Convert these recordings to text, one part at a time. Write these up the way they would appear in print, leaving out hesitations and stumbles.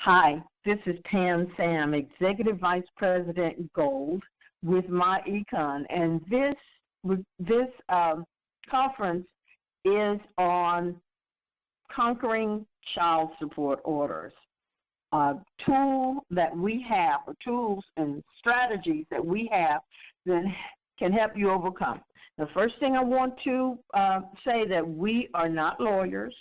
Hi, this is Pam Sam, Executive Vice President Gold with MyEcon, and this conference is on conquering child support orders. A tool that we have, or tools and strategies that we have that can help you overcome. The first thing I want to say that we are not lawyers.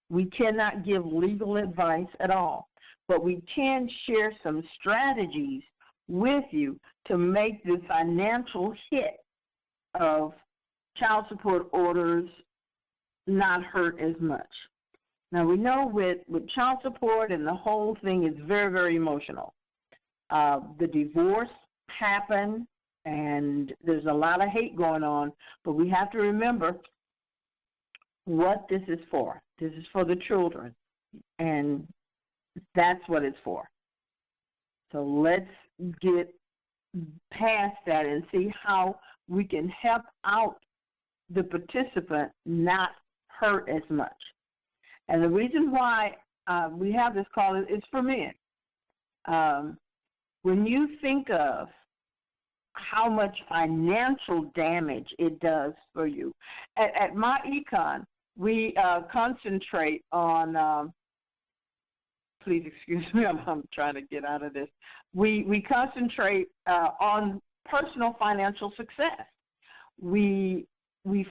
We cannot give legal advice at all, but we can share some strategies with you to make the financial hit of child support orders not hurt as much. Now, we know with child support and the whole thing is very, very emotional. The divorce happened, and there's a lot of hate going on, but we have to remember what this is for. This is for the children, and that's what it's for. So let's get past that and see how we can help out the participant not hurt as much. And the reason why we have this call is for men. When you think of how much financial damage it does for you, at MyEcon, we concentrate on, please excuse me, I'm trying to get out of this. We concentrate on personal financial success. We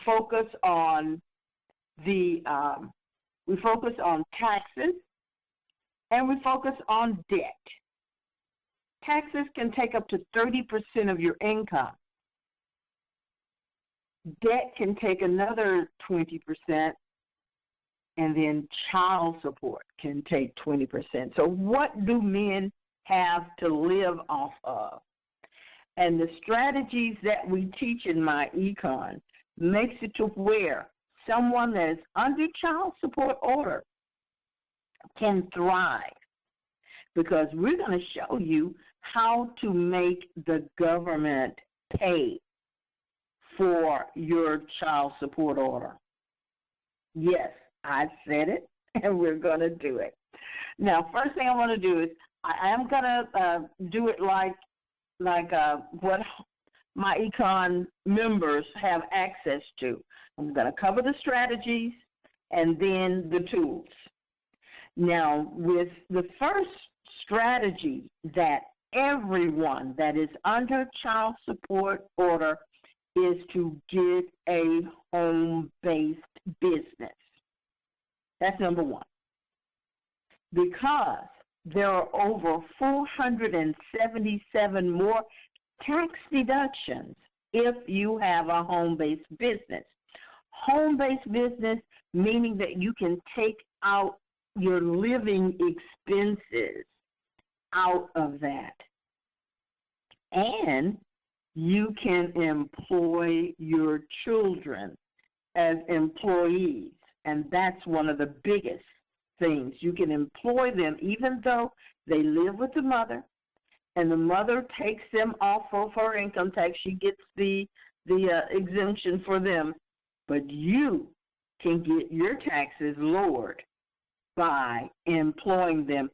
focus on we focus on taxes, and we focus on debt. Taxes can take up to 30% of your income. Debt can take another 20%, and then child support can take 20%. So what do men have to live off of? And the strategies that we teach in MyEcon makes it to where someone that is under child support order can thrive, because we're going to show you how to make the government pay for your child support order. Yes, I said it, and we're going to do it. Now, first thing I want to do is I am going to do it like what MyEcon members have access to. I'm going to cover the strategies and then the tools. Now, with the first strategy that everyone that is under child support order is to get a home-based business. That's number one. Because there are over 477 more tax deductions if you have a home-based business. Home-based business meaning that you can take out your living expenses out of that. And you can employ your children as employees, and that's one of the biggest things. You can employ them even though they live with the mother, and the mother takes them off of her income tax. She gets the exemption for them, but you can get your taxes lowered by employing them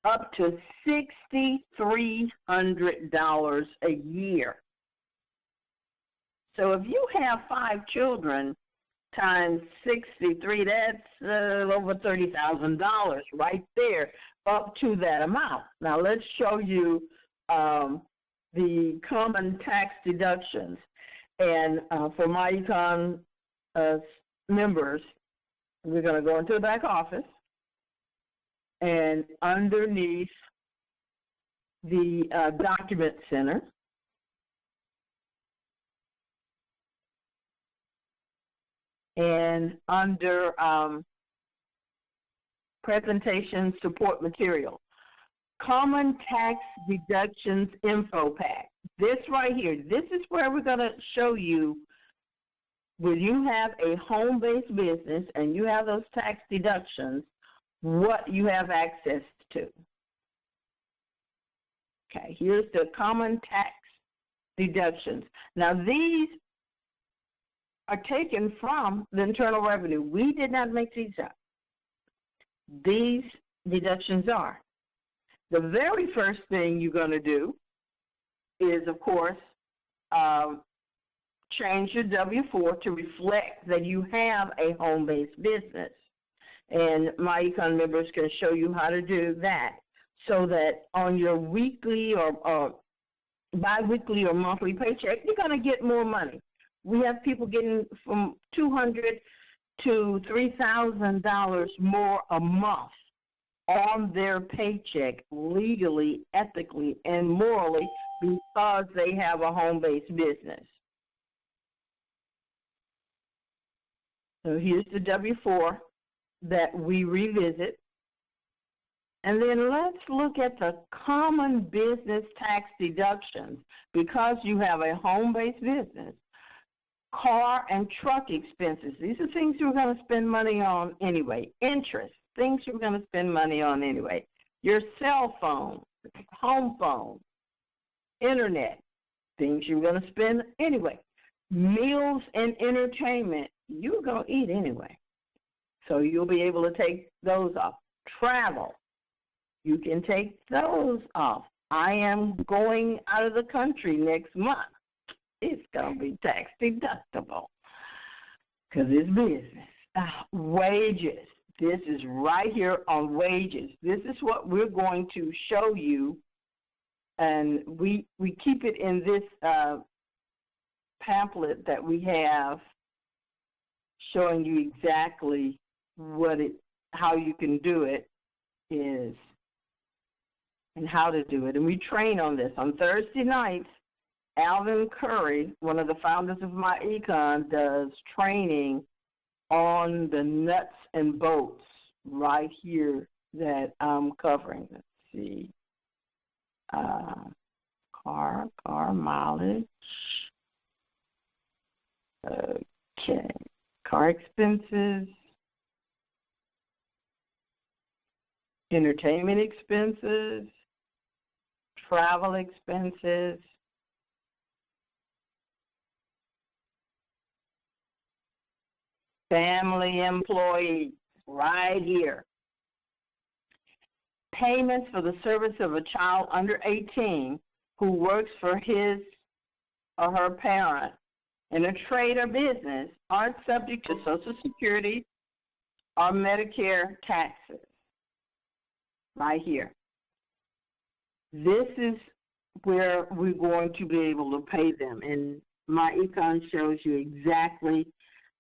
up to $6,300 a year. So if you have 5 children times 63, that's over $30,000 right there, up to that amount. Now let's show you the common tax deductions. And for MyEcon members, we're going to go into the back office, and underneath the document center, and under presentation support material, common tax deductions info pack. This right here, this is where we're going to show you when you have a home-based business and you have those tax deductions, what you have access to. Okay, here's the common tax deductions. Now, these are taken from the Internal Revenue. We did not make these up. These deductions are. The very first thing you're going to do is, of course, change your W-4 to reflect that you have a home-based business. And my Econ members can show you how to do that, so that on your weekly or biweekly or monthly paycheck, you're going to get more money. We have people getting from $200 to $3,000 more a month on their paycheck, legally, ethically, and morally, because they have a home-based business. So here's the W-4 that we revisit. And then let's look at the common business tax deductions. Because you have a home-based business, car and truck expenses. These are things you're going to spend money on anyway. Interest, things you're going to spend money on anyway. Your cell phone, home phone, internet, things you're going to spend anyway. Meals and entertainment, you're going to eat anyway. So you'll be able to take those off. Travel, you can take those off. I am going out of the country next month. It's going to be tax deductible because it's business. Wages, this is right here on wages. This is what we're going to show you, and we keep it in this pamphlet that we have showing you exactly how you can do it is, and how to do it. And we train on this. On Thursday nights, Alvin Curry, one of the founders of My Econ, does training on the nuts and bolts right here that I'm covering. Let's see. Car mileage. Okay. Car expenses. Entertainment expenses. Travel expenses. Family employees, right here. Payments for the service of a child under 18 who works for his or her parent in a trade or business aren't subject to Social Security or Medicare taxes. Right here. This is where we're going to be able to pay them. And My Econ shows you exactly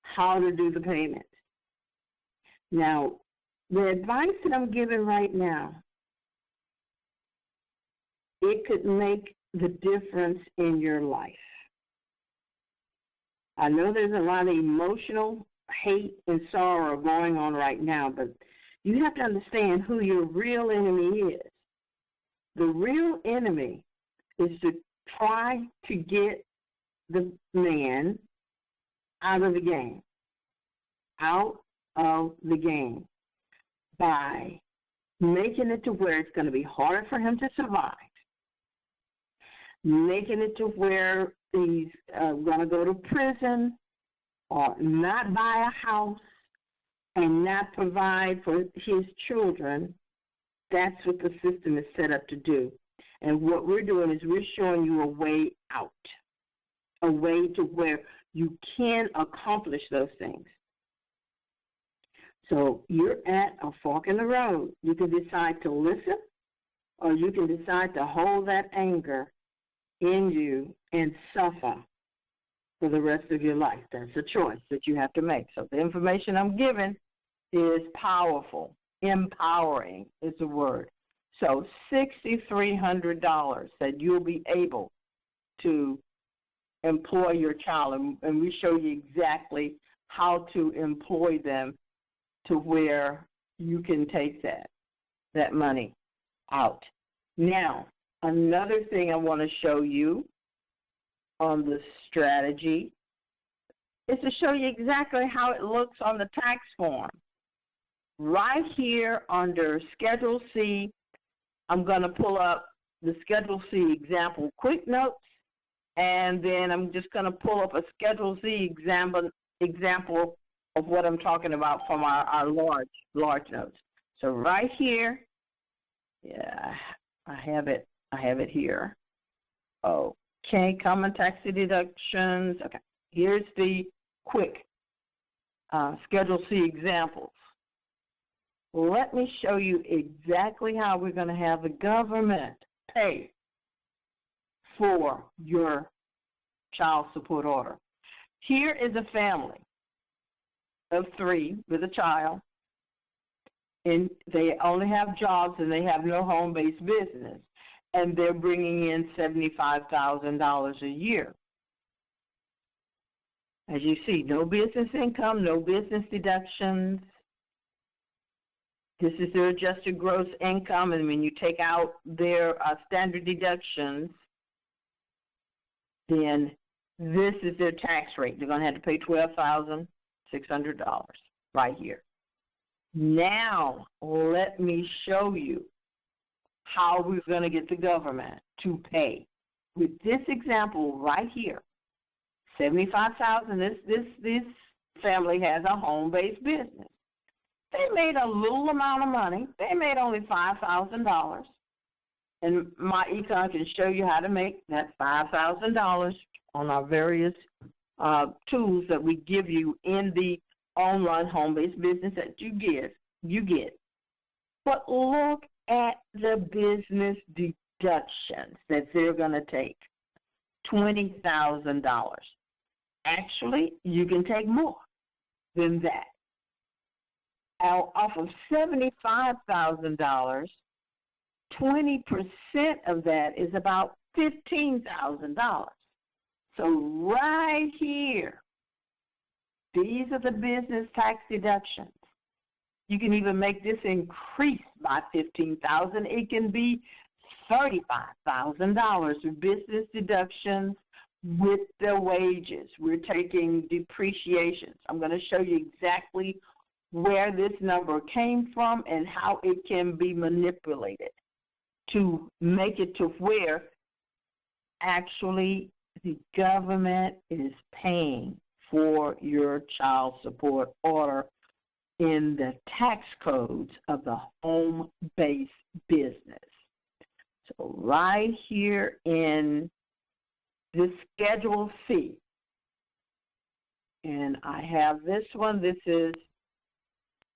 how to do the payment. Now, the advice that I'm giving right now, it could make the difference in your life. I know there's a lot of emotional hate and sorrow going on right now, but you have to understand who your real enemy is. The real enemy is to try to get the man out of the game, by making it to where it's going to be harder for him to survive, making it to where he's going to go to prison or not buy a house and not provide for his children. That's what the system is set up to do. And what we're doing is we're showing you a way out, a way to where you can accomplish those things. So you're at a fork in the road. You can decide to listen, or you can decide to hold that anger in you and suffer for the rest of your life. That's a choice that you have to make. So the information I'm giving is powerful. Empowering is the word. So $6,300 that you'll be able to employ your child, and we show you exactly how to employ them to where you can take that money out. Now, another thing I want to show you on the strategy is to show you exactly how it looks on the tax form. Right here under Schedule C, I'm going to pull up the Schedule C example quick notes, and then I'm just going to pull up a Schedule C example of what I'm talking about from our large notes. So right here, Yeah, I have it. I have it here. Okay, common tax deductions. Okay, here's the quick Schedule C examples. Let me show you exactly how we're going to have the government pay for your child support order. Here is a family of 3 with a child, and they only have jobs and they have no home-based business, and they're bringing in $75,000 a year. As you see, no business income, no business deductions. This is their adjusted gross income, and when you take out their standard deductions, then this is their tax rate. They're going to have to pay $12,600 right here. Now, let me show you how we're going to get the government to pay. With this example right here, $75,000. This family has a home-based business. They made a little amount of money. They made only $5,000, and my econ can show you how to make that $5,000 on our various tools that we give you in the online home-based business that you get. But look at the business deductions that they're going to take. $20,000. Actually, you can take more than that. Off of $75,000, 20% of that is about $15,000. So right here, these are the business tax deductions. You can even make this increase by $15,000. It can be $35,000 of business deductions with the wages. We're taking depreciations. I'm going to show you exactly where this number came from and how it can be manipulated to make it to where actually the government is paying for your child support order in the tax codes of the home-based business. So right here in this Schedule C, and I have this one. This is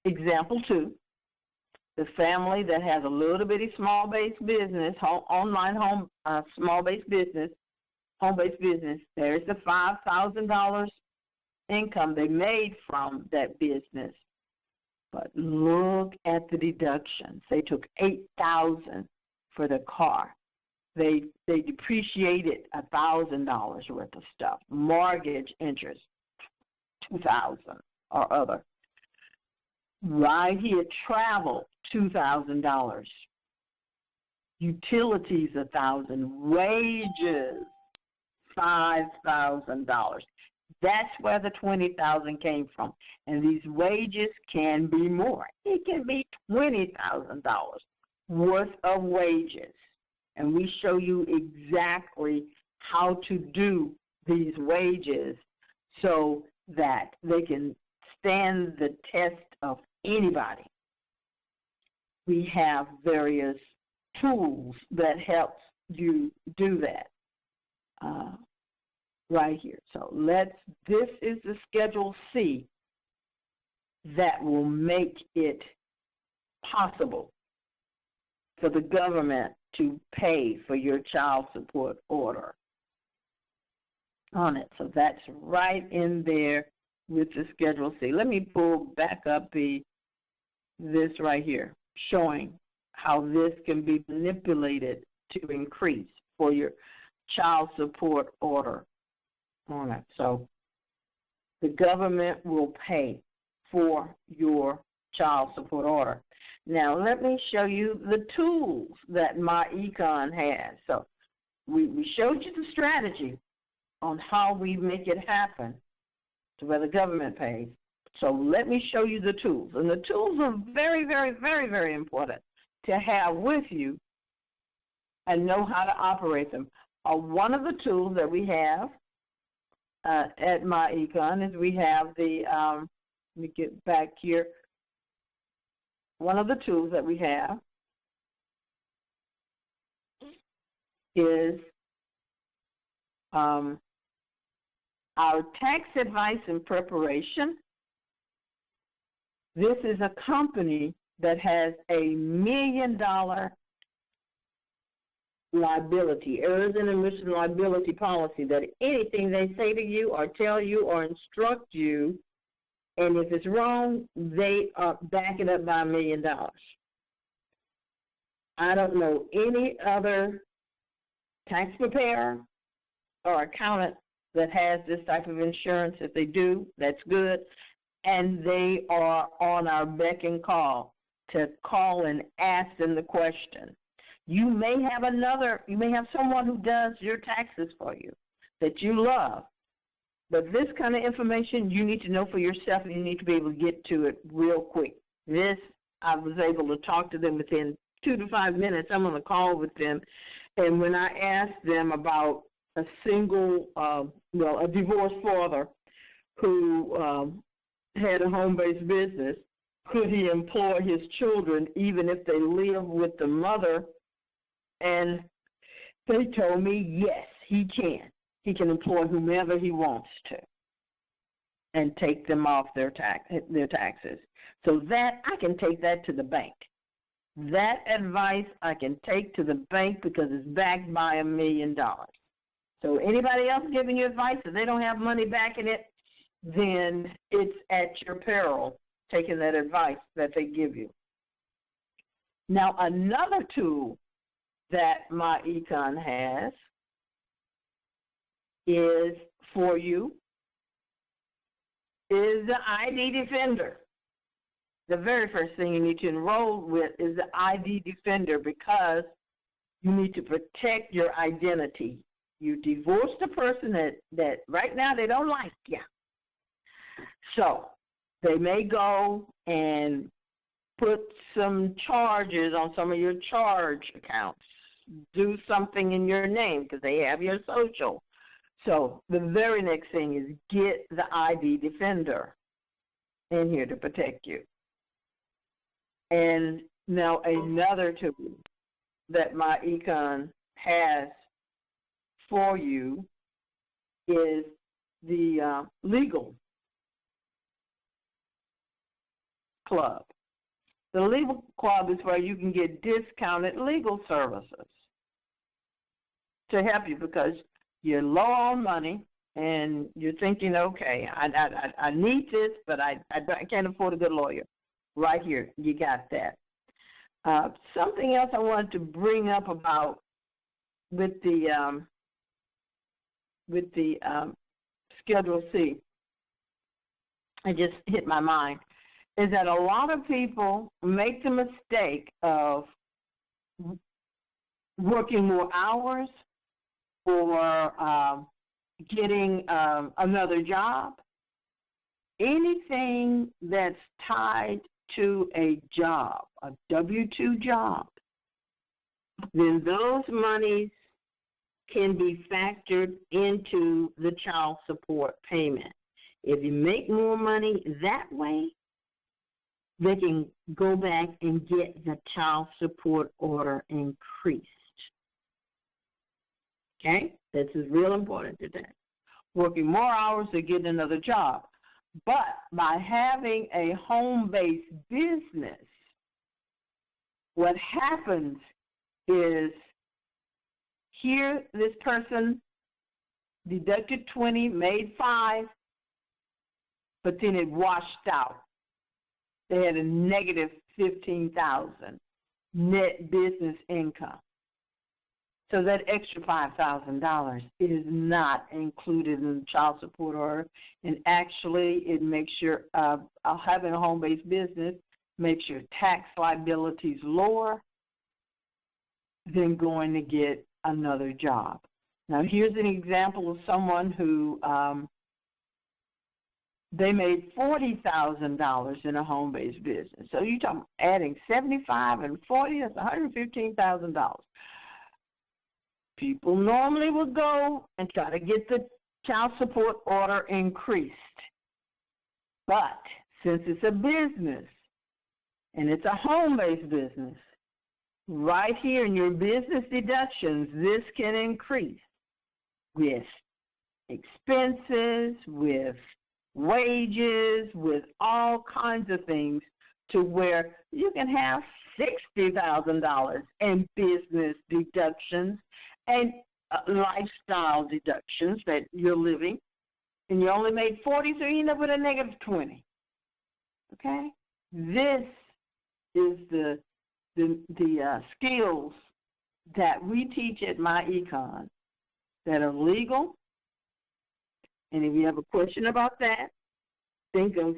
example 2. The family that has a little bitty small-based business, online home small-based business, home-based business. There's the $5,000 income they made from that business. But look at the deductions. They took $8,000 for the car. They depreciated $1,000 worth of stuff. Mortgage interest, $2,000 or other. Right here, travel, $2,000. Utilities, $1,000. Wages, $5,000. That's where the $20,000 came from. And these wages can be more. It can be $20,000 worth of wages. And we show you exactly how to do these wages so that they can stand the test of anybody. We have various tools that help you do that right here. So this is the Schedule C that will make it possible for the government to pay for your child support order on it. So that's right in there with the Schedule C. Let me pull back up this right here, showing how this can be manipulated to increase for your child support order on it. So the government will pay for your child support order. Now let me show you the tools that my econ has. So we showed you the strategy on how we make it happen to where the government pays. So let me show you the tools. And the tools are very, very, very, very important to have with you and know how to operate them. One of the tools that we have at my econ is we have the, let me get back here. One of the tools that we have is our tax advice and preparation. This is a company that has $1 million liability, errors and omission liability policy, that anything they say to you or tell you or instruct you, and if it's wrong, they are backing up by $1 million. I don't know any other tax preparer or accountant that has this type of insurance. If they do, that's good. And they are on our beck and call to call and ask them the question. You may have someone who does your taxes for you that you love. But this kind of information you need to know for yourself, and you need to be able to get to it real quick. This, I was able to talk to them within 2 to 5 minutes. I'm on a call with them. And when I asked them about a single, a divorced father who had a home-based business, could he employ his children even if they live with the mother? And they told me, yes, he can. He can employ whomever he wants to and take them off their taxes. So that, I can take that to the bank. That advice I can take to the bank because it's backed by $1 million. So anybody else giving you advice, if they don't have money backing it, then it's at your peril taking that advice that they give you. Now, another tool that MyEcon has is for you is the ID Defender. The very first thing you need to enroll with is the ID Defender because you need to protect your identity. You divorced a person that right now they don't like you. So they may go and put some charges on some of your charge accounts, do something in your name because they have your social. So the very next thing is get the ID Defender in here to protect you. And now another tool that MyEcon has for you is the Legal Club. The Legal Club is where you can get discounted legal services to help you because you're low on money and you're thinking, okay, I need this, but I can't afford a good lawyer. Right here, you got that. Something else I wanted to bring up about with the Schedule C, it just hit my mind, is that a lot of people make the mistake of working more hours or getting another job. Anything that's tied to a job, a W-2 job, then those monies can be factored into the child support payment. If you make more money that way, they can go back and get the child support order increased. Okay? This is real important today. Working more hours to get another job. But by having a home-based business, what happens is here this person deducted 20, made 5, but then it washed out. They had a negative $15,000 net business income. So that extra $5,000 is not included in the child support order, and actually it makes your having a home-based business makes your tax liabilities lower than going to get another job. Now here's an example of someone who they made $40,000 in a home-based business. So you're talking adding 75 and 40, that's $115,000. People normally would go and try to get the child support order increased. But since it's a business and it's a home-based business, right here in your business deductions, this can increase with expenses, with wages, with all kinds of things, to where you can have $60,000 in business deductions and lifestyle deductions that you're living, and you only made 40, so you end up with a negative 20. Okay? This is the skills that we teach at MyEcon that are legal. And if you have a question about that, think of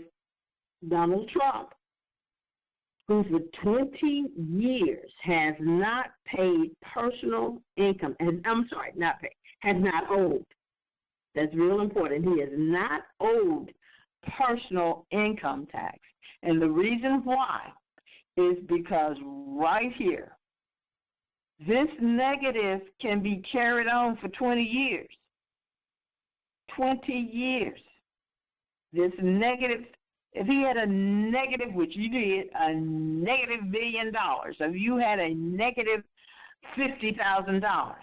Donald Trump, who for 20 years has not paid personal income, has not owed. That's real important. He has not owed personal income tax. And the reason why is because right here, this negative can be carried on for 20 years. 20 years. This negative, if he had a negative, which you did, a negative $1 billion, if you had a negative $50,000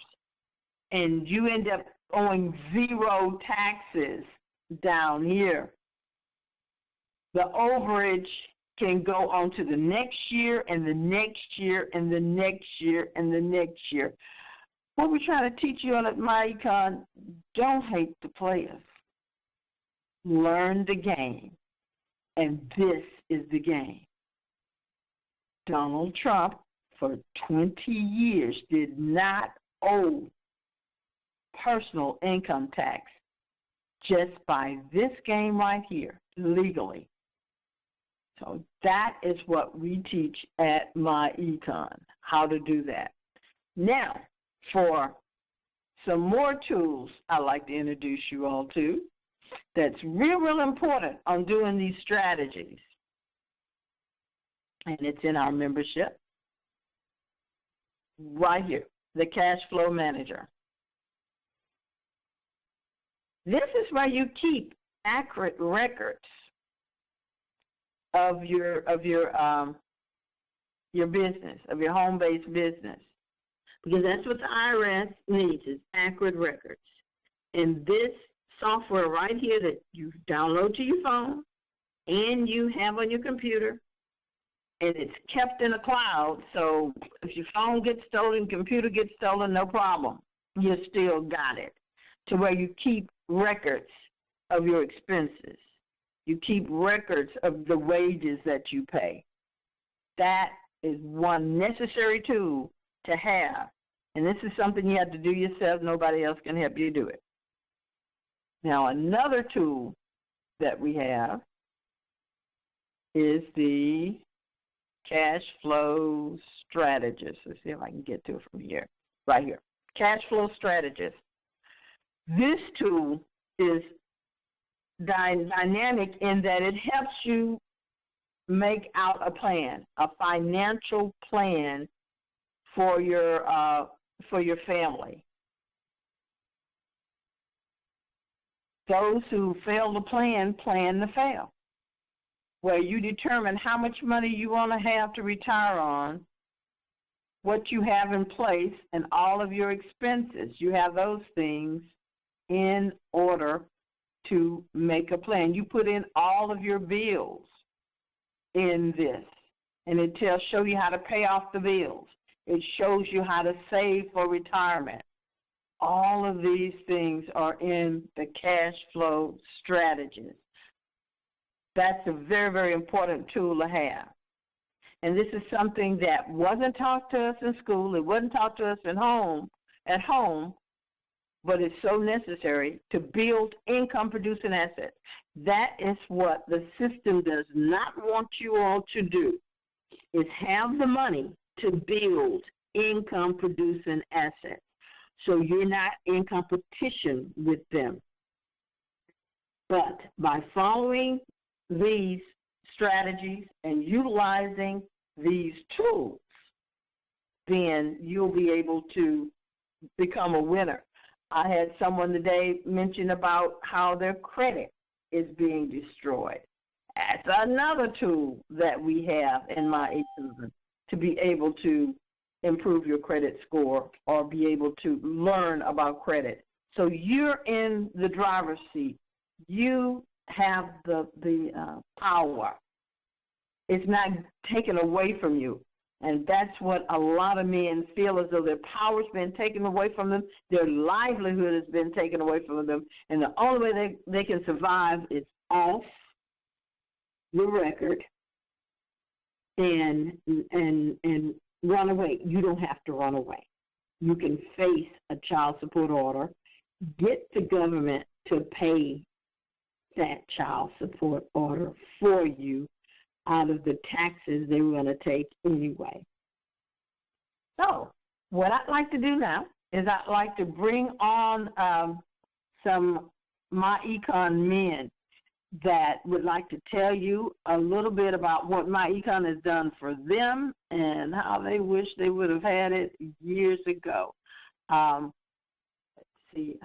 and you end up owing zero taxes down here, the overage can go on to the next year and the next year and the next year and the next year. What we're trying to teach you on at MyEcon, don't hate the players. Learn the game. And this is the game. Donald Trump, for 20 years, did not owe personal income tax just by this game right here, legally. So that is what we teach at MyEcon, how to do that. Now, for some more tools I'd like to introduce you all to that's real important on doing these strategies. And it's in our membership right here, the Cash Flow Manager. This is where you keep accurate records of your business, of your home-based business, because that's what the IRS needs, is accurate records. And this software right here that you download to your phone and you have on your computer, and it's kept in a cloud, so if your phone gets stolen, computer gets stolen, no problem. You still got it, to where you keep records of your expenses. You keep records of the wages that you pay. That is one necessary tool to have. And this is something you have to do yourself. Nobody else can help you do it. Now, another tool that we have is the Cash Flow Strategist. Let's see if I can get to it from here. Right here. Cash Flow Strategist. This tool is dynamic in that it helps you make out a plan, a financial plan for your family. Those who fail to plan to fail, where you determine how much money you want to have to retire on, what you have in place, and all of your expenses. You have those things in order to make a plan. You put in all of your bills in this, and it shows you how to pay off the bills. It shows you how to save for retirement. All of these things are in the Cash Flow Strategist. That's a very, very important tool to have. And this is something that wasn't taught to us in school. It wasn't taught to us at home, but it's so necessary to build income-producing assets. That is what the system does not want you all to do, is have the money to build income-producing assets, so you're not in competition with them. But by following these strategies and utilizing these tools, then you'll be able to become a winner. I had someone today mention about how their credit is being destroyed. That's another tool that we have in MyEcon to be able to improve your credit score or be able to learn about credit. So you're in the driver's seat. You have the power. It's not taken away from you. And that's what a lot of men feel, as though their power's been taken away from them, their livelihood has been taken away from them, and the only way they can survive is off the record and run away. You don't have to run away. You can face a child support order, get the government to pay that child support order for you out of the taxes they were going to take anyway. So what I'd like to do now is I'd like to bring on some My Econ men that would like to tell you a little bit about what My Econ has done for them and how they wish they would have had it years ago. Let's see,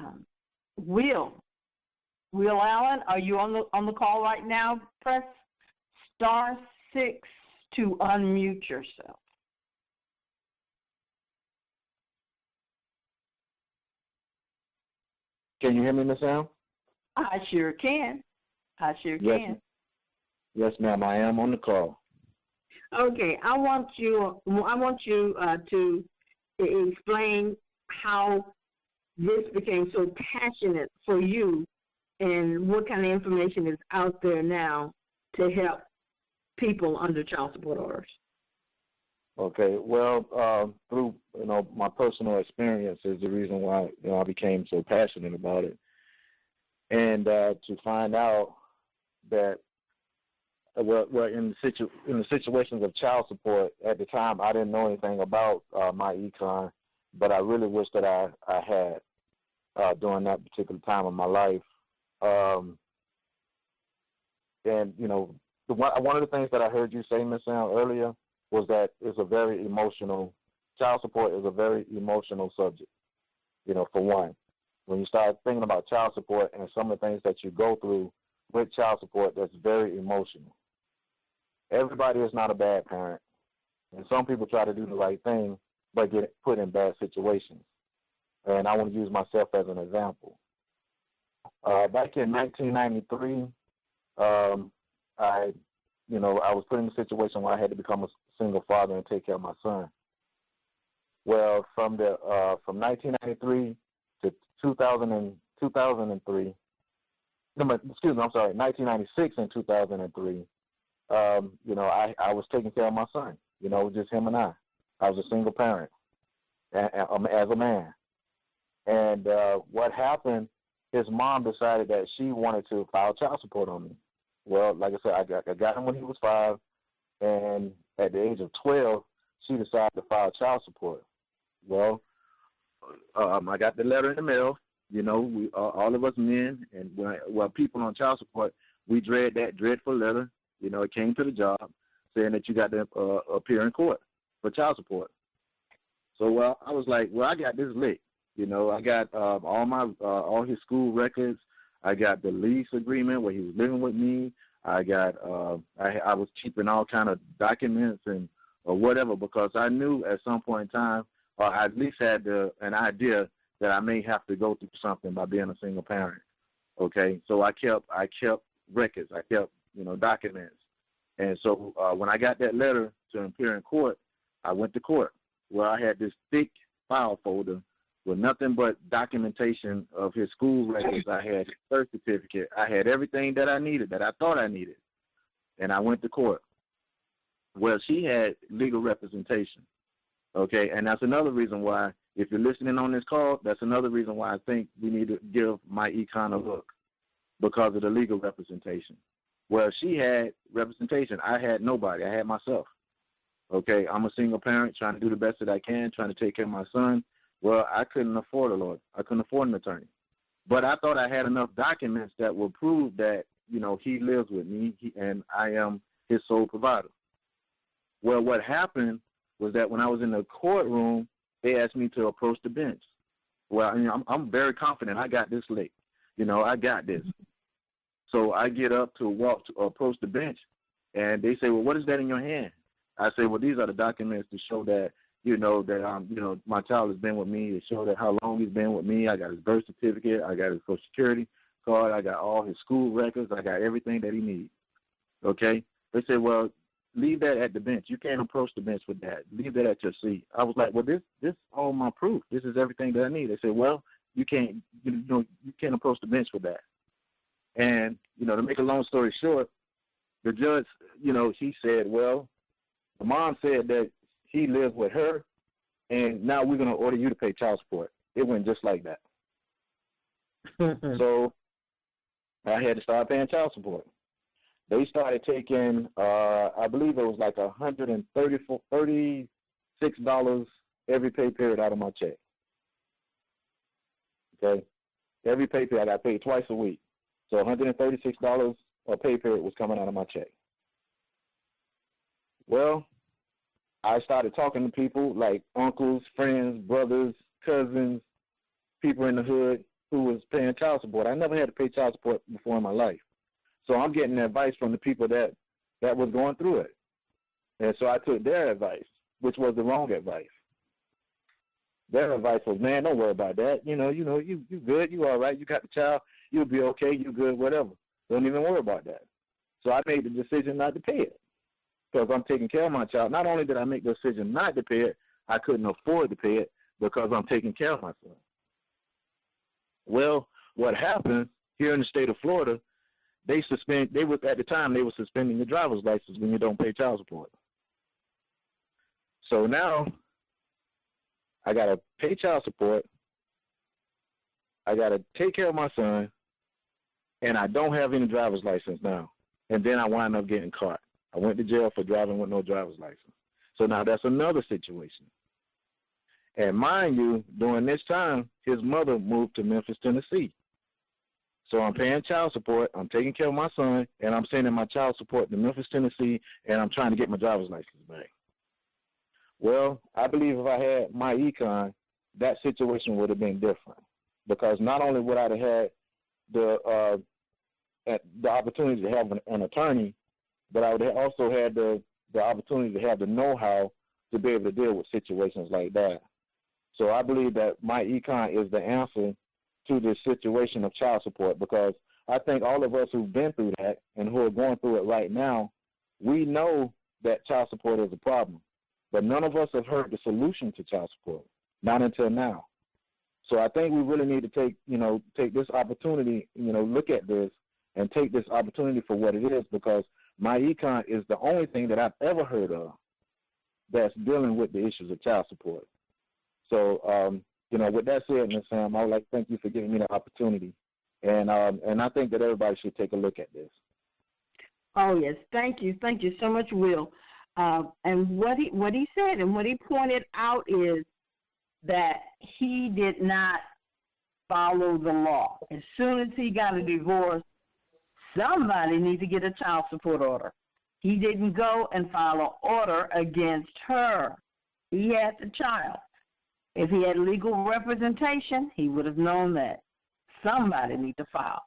Will Allen, are you on the call right now? Press *6 to unmute yourself. Can you hear me, Ms. Al? I sure can. Yes, ma'am. I am on the call. Okay, I want you to explain how this became so passionate for you, and what kind of information is out there now to help people under child support orders. Okay, well, through my personal experience is the reason why I became so passionate about it, and to find out that in the situations of child support at the time, I didn't know anything about My Econ, but I really wish that I had during that particular time of my life, and one of the things that I heard you say, Ms. Sam, earlier was that child support is a very emotional subject, for one. When you start thinking about child support and some of the things that you go through with child support, that's very emotional. Everybody is not a bad parent, and some people try to do the right thing but get put in bad situations. And I want to use myself as an example. Back in 1993, I was put in a situation where I had to become a single father and take care of my son. Well, from 1993 to 2003. 1996 and 2003. I was taking care of my son. Just him and I. I was a single parent, as a man. And what happened? His mom decided that she wanted to file child support on me. Well, like I said, I got him when he was 5, and at the age of 12, she decided to file child support. Well, I got the letter in the mail. We all of us men and people on child support, we dread that dreadful letter. It came to the job saying that you got to appear in court for child support. So I was like, I got this lick. I got all his school records. I got the lease agreement where he was living with me. I got I was keeping all kind of documents or whatever, because I knew at some point in time, or I at least had an idea that I may have to go through something by being a single parent. Okay, so I kept records. I kept documents. And so when I got that letter to appear in court, I went to court where I had this thick file folder with nothing but documentation of his school records. I had his birth certificate. I had everything that I needed, that I thought I needed. And I went to court. Well, she had legal representation. Okay, and that's another reason why, if you're listening on this call, that's another reason why I think we need to give My Econ a look, because of the legal representation. Well, she had representation. I had nobody. I had myself. Okay, I'm a single parent trying to do the best that I can, trying to take care of my son. Well, I couldn't afford a lawyer. I couldn't afford an attorney. But I thought I had enough documents that would prove that, he lives with me and I am his sole provider. Well, what happened was that when I was in the courtroom, they asked me to approach the bench. Well, I'm very confident I got this lick. I got this. So I get up to approach the bench, and they say, well, what is that in your hand? I say, well, these are the documents to show that, that my child has been with me. It showed that how long he's been with me. I got his birth certificate. I got his Social Security card. I got all his school records. I got everything that he needs. Okay? They said, well, leave that at the bench. You can't approach the bench with that. Leave that at your seat. I was like, well, this all my proof. This is everything that I need. They said, well, you can't approach the bench with that. And, to make a long story short, the judge, he said, well, the mom said that he lives with her, and now we're going to order you to pay child support. It went just like that. So I had to start paying child support. They started taking, I believe it was like $136 every pay period out of my check. Okay? Every pay period, I got paid twice a week. So $136 a pay period was coming out of my check. Well, I started talking to people like uncles, friends, brothers, cousins, people in the hood who was paying child support. I never had to pay child support before in my life. So I'm getting advice from the people that was going through it. And so I took their advice, which was the wrong advice. Their advice was, man, don't worry about that. You good, you all right, you got the child, you'll be okay, you good, whatever. Don't even worry about that. So I made the decision not to pay it because I'm taking care of my child. Not only did I make the decision not to pay it, I couldn't afford to pay it because I'm taking care of my son. Well, what happened here in the state of Florida, at the time they were suspending your driver's license when you don't pay child support. So now I got to pay child support, I got to take care of my son, and I don't have any driver's license now. And then I wind up getting caught. I went to jail for driving with no driver's license. So now that's another situation. And mind you, during this time, his mother moved to Memphis, Tennessee. So I'm paying child support, I'm taking care of my son, and I'm sending my child support to Memphis, Tennessee, and I'm trying to get my driver's license back. Well, I believe if I had my econ, that situation would have been different because not only would I have had the opportunity to have an attorney, but I would have also had the opportunity to have the know-how to be able to deal with situations like that. So I believe that my econ is the answer to this situation of child support because I think all of us who've been through that and who are going through it right now, we know that child support is a problem. But none of us have heard the solution to child support, not until now. So I think we really need to take this opportunity, look at this and take this opportunity for what it is because my econ is the only thing that I've ever heard of that's dealing with the issues of child support. So, with that said, Ms. Sam, I would like to thank you for giving me the opportunity. And I think that everybody should take a look at this. Oh, yes. Thank you. Thank you so much, Will. And what he said and what he pointed out is that he did not follow the law. As soon as he got a divorce, somebody needs to get a child support order. He didn't go and file an order against her. He had the child. If he had legal representation, he would have known that. Somebody needs to file.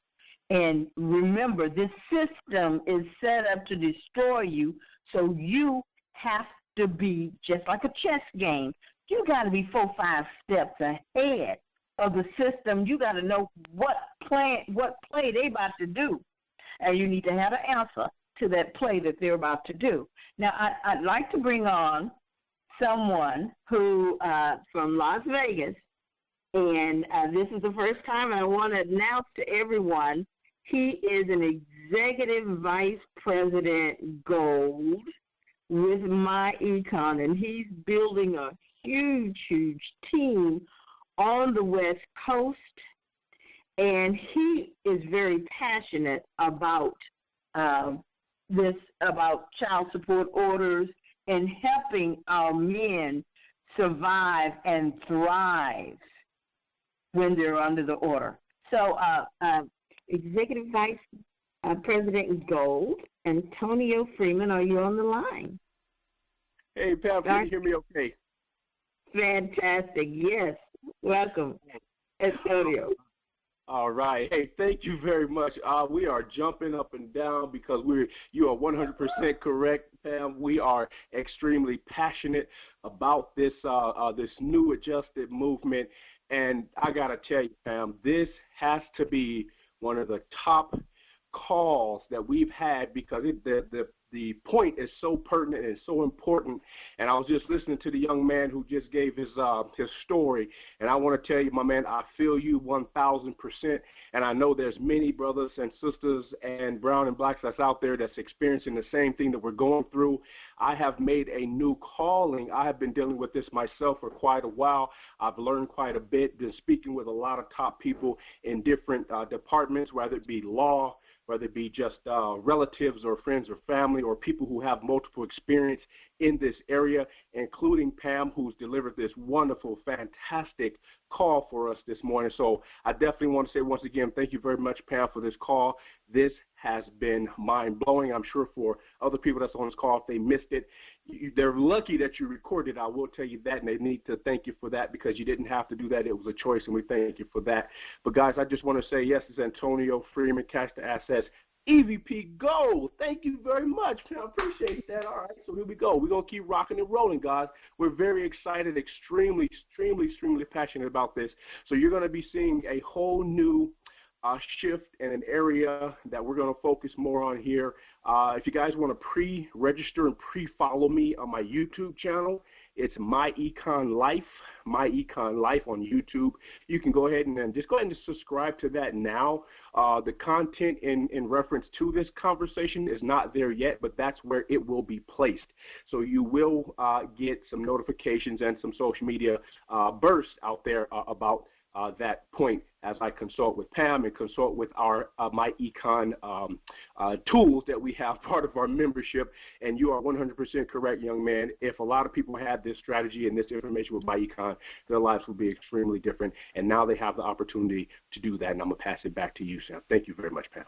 And remember, this system is set up to destroy you, so you have to be just like a chess game. You got to be 4-5 steps ahead of the system. You got to know what play they about to do, and you need to have an answer to that play that they're about to do. Now, I'd like to bring on someone who from Las Vegas, and this is the first time I want to announce to everyone he is an executive vice president gold with My Econ, and he's building a huge team on the West Coast, and he is very passionate about about child support orders and helping our men survive and thrive when they're under the order. So Executive Vice President Gold, Antonio Freeman, are you on the line? Hey, Pam, can you hear me okay? Fantastic, yes. Welcome, Antonio. All right. Hey, thank you very much. We are jumping up and down because you are 100% correct, Pam. We are extremely passionate about this this new adjusted movement, and I gotta tell you, Pam, this has to be one of the top calls that we've had because the point is so pertinent and so important. And I was just listening to the young man who just gave his story, and I want to tell you, my man, I feel you 1,000%. And I know there's many brothers and sisters and brown and blacks that's out there that's experiencing the same thing that we're going through. I have made a new calling. I have been dealing with this myself for quite a while. I've learned quite a bit, been speaking with a lot of top people in different departments, whether it be law, whether it be just relatives or friends or family or people who have multiple experience in this area, including Pam, who's delivered this wonderful, fantastic call for us this morning. So I definitely want to say once again, thank you very much, Pam, for this call. This has been mind-blowing. I'm sure for other people that's on this call, if they missed it, they're lucky that you recorded. I will tell you that, and they need to thank you for that because you didn't have to do that. It was a choice, and we thank you for that. But, guys, I just want to say, yes, it's Antonio Freeman, Cash to Assets, EVP Gold. Thank you very much. I appreciate that. All right, so here we go. We're going to keep rocking and rolling, guys. We're very excited, extremely passionate about this. So you're going to be seeing a whole new shift in an area that we're going to focus more on here. If you guys want to pre-register and pre-follow me on my YouTube channel, it's My Econ Life on YouTube. You can go ahead and just go ahead and subscribe to that now. The content in reference to this conversation is not there yet, but that's where it will be placed. So you will get some notifications and some social media bursts out there about that point as I consult with Pam and consult with our My Econ tools that we have part of our membership. And you are 100% correct, young man. If a lot of people had this strategy and this information with My Econ, their lives would be extremely different. And now they have the opportunity to do that. And I'm going to pass it back to you, Sam. Thank you very much, Pam.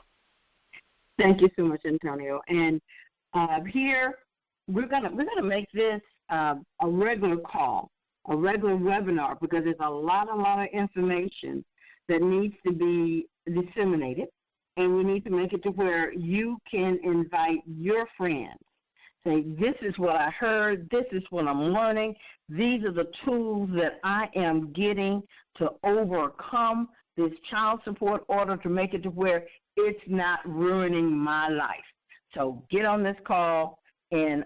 Thank you so much, Antonio. And here we're gonna make this a regular call, a regular webinar, because there's a lot of information that needs to be disseminated, and we need to make it to where you can invite your friends. Say, this is what I heard, this is what I'm learning, these are the tools that I am getting to overcome this child support order to make it to where it's not ruining my life. So get on this call and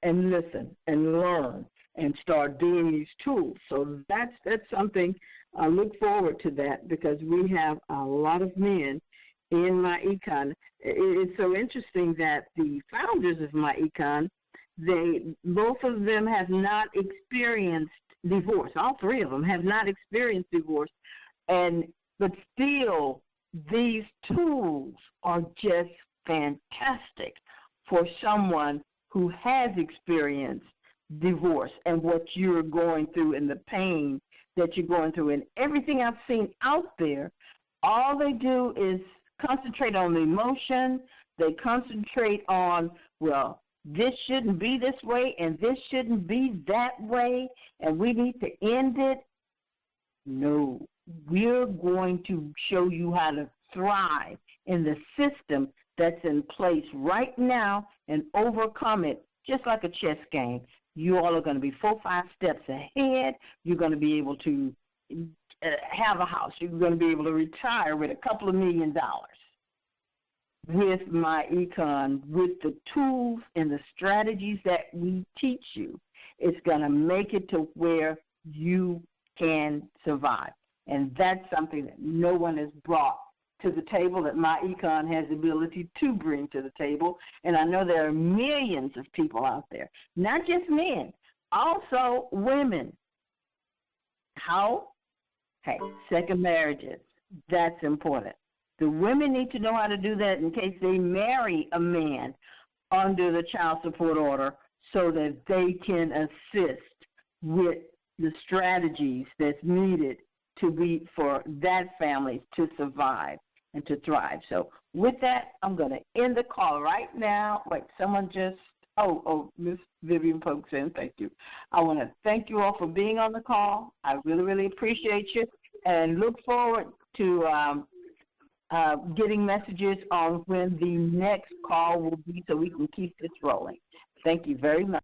listen and learn and start doing these tools. So that's something. I look forward to that because we have a lot of men in My Econ. It's so interesting that the founders of My Econ, both of them have not experienced divorce. All three of them have not experienced divorce, but still these tools are just fantastic for someone who has experienced divorce and what you're going through and the pain that you're going through. And everything I've seen out there, all they do is concentrate on the emotion. They concentrate on, well, this shouldn't be this way and this shouldn't be that way and we need to end it. No, we're going to show you how to thrive in the system that's in place right now and overcome it, just like a chess game. You all are going to be 4-5 steps ahead. You're going to be able to have a house. You're going to be able to retire with a couple of $1 million with My Econ, with the tools and the strategies that we teach you. It's going to make it to where you can survive. And that's something that no one has brought to the table that My Econ has the ability to bring to the table. And I know there are millions of people out there, not just men, also women. How? Hey, second marriages, that's important. The women need to know how to do that in case they marry a man under the child support order so that they can assist with the strategies that's needed for that family to survive and to thrive. So with that, I'm going to end the call right now. Wait, someone just, Miss Vivian Polk saying thank you. I want to thank you all for being on the call. I really, really appreciate you and look forward to getting messages on when the next call will be so we can keep this rolling. Thank you very much.